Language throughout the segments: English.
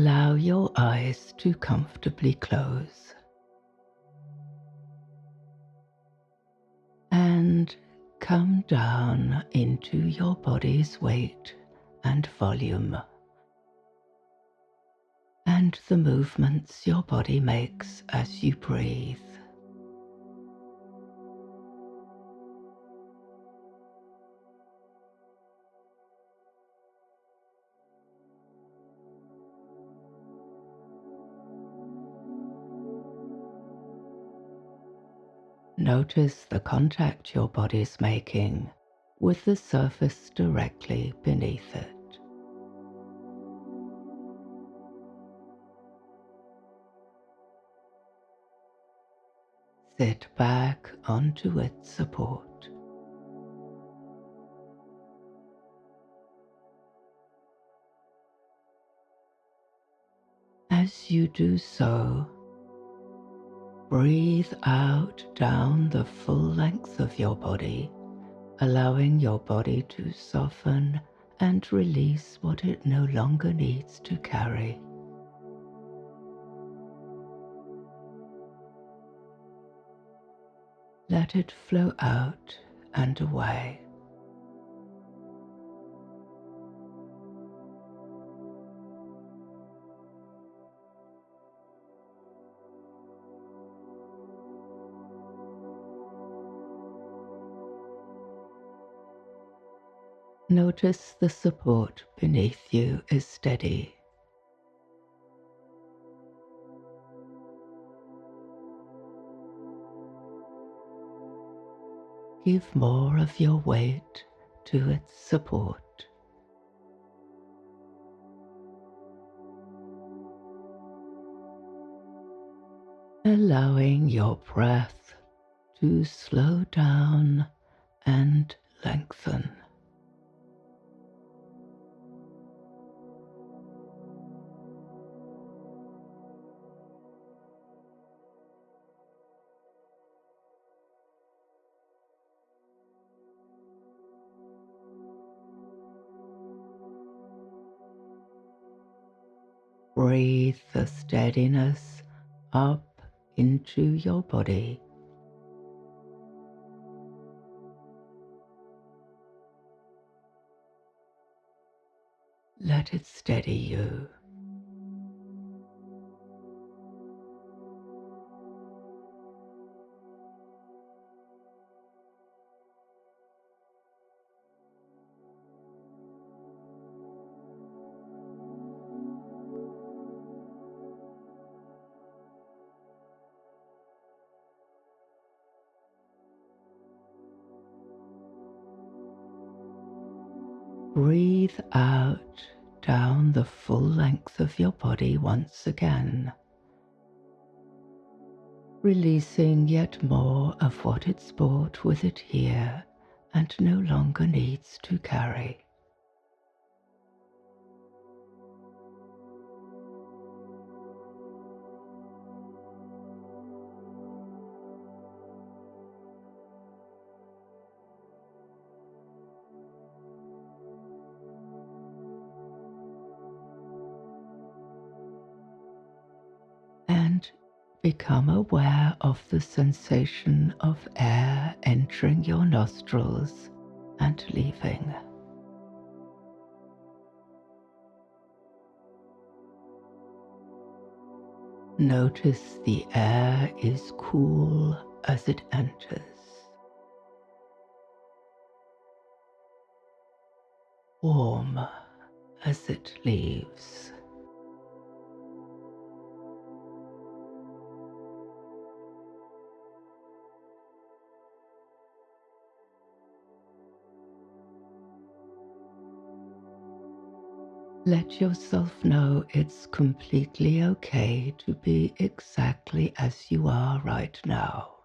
Allow your eyes to comfortably close and come down into your body's weight and volume and the movements your body makes as you breathe. Notice the contact your body is making with the surface directly beneath it. Sit back onto its support. As you do so, breathe out down the full length of your body, allowing your body to soften and release what it no longer needs to carry. Let it flow out and away. Notice the support beneath you is steady. Give more of your weight to its support. Allowing your breath to slow down and lengthen. Breathe the steadiness up into your body. Let it steady you. Breathe out down the full length of your body once again, releasing yet more of what it's brought with it here and no longer needs to carry. And become aware of the sensation of air entering your nostrils and leaving. Notice the air is cool as it enters, warm as it leaves. Let yourself know it's completely okay to be exactly as you are right now.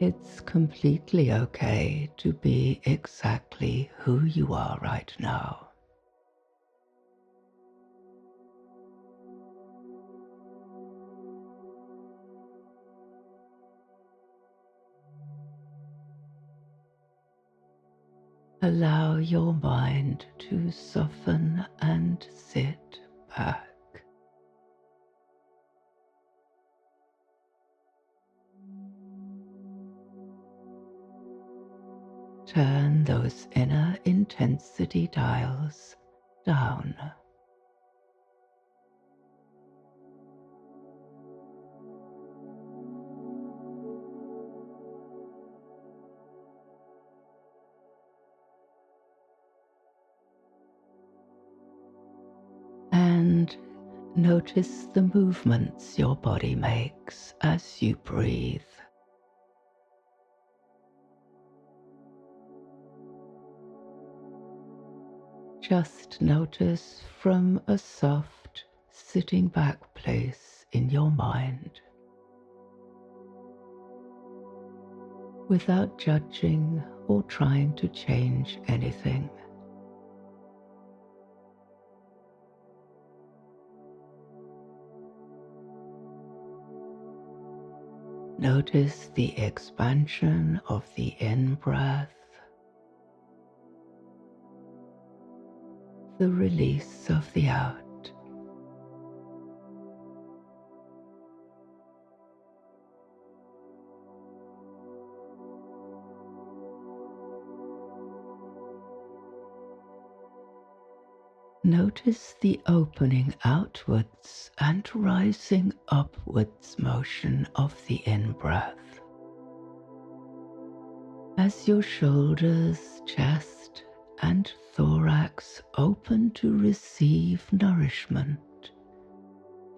It's completely okay to be exactly who you are right now. Allow your mind to soften and sit back. Turn those inner intensity dials down. And notice the movements your body makes as you breathe. Just notice from a soft, sitting back place in your mind, without judging or trying to change anything. Notice the expansion of the in-breath, the release of the out. Notice the opening outwards and rising upwards motion of the in-breath. As your shoulders, chest, and thorax open to receive nourishment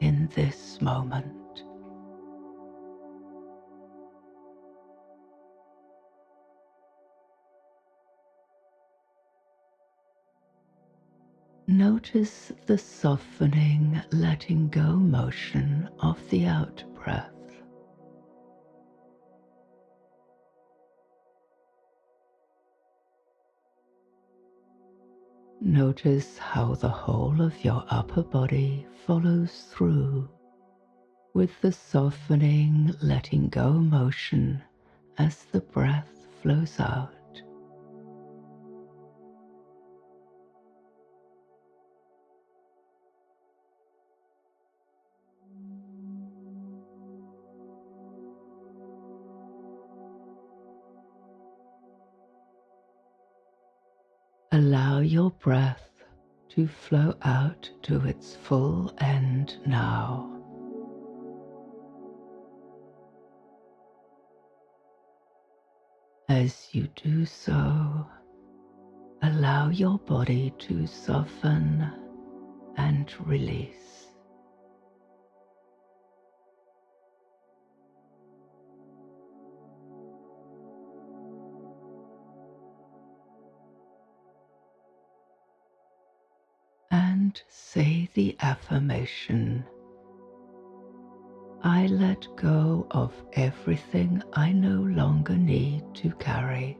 in this moment. Notice the softening, letting go motion of the out-breath. Notice how the whole of your upper body follows through with the softening, letting go motion as the breath flows out. Allow your breath to flow out to its full end now. As you do so, allow your body to soften and release. And say the affirmation, I let go of everything I no longer need to carry.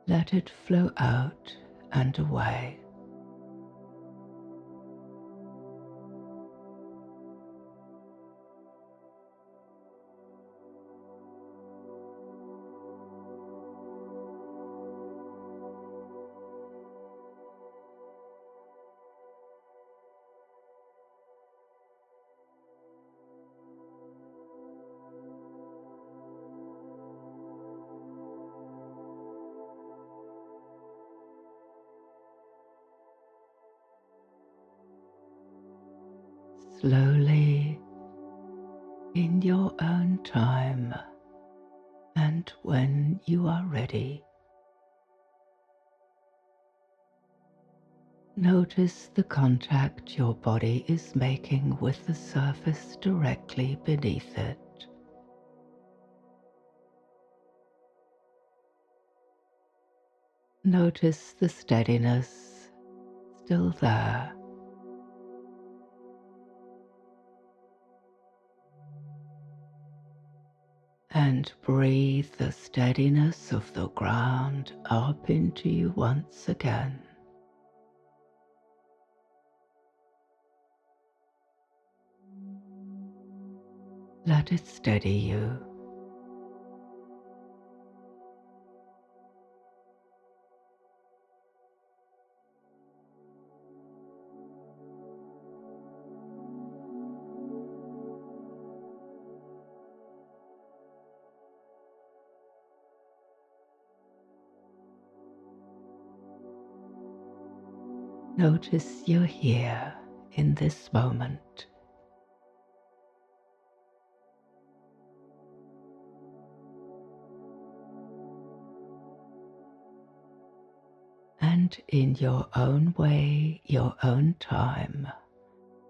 Let it flow out and away. Slowly, in your own time, and when you are ready, notice the contact your body is making with the surface directly beneath it. Notice the steadiness still there. And breathe the steadiness of the ground up into you once again. Let it steady you. Notice you're here in this moment. And in your own way, your own time,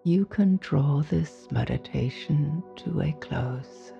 you can draw this meditation to a close.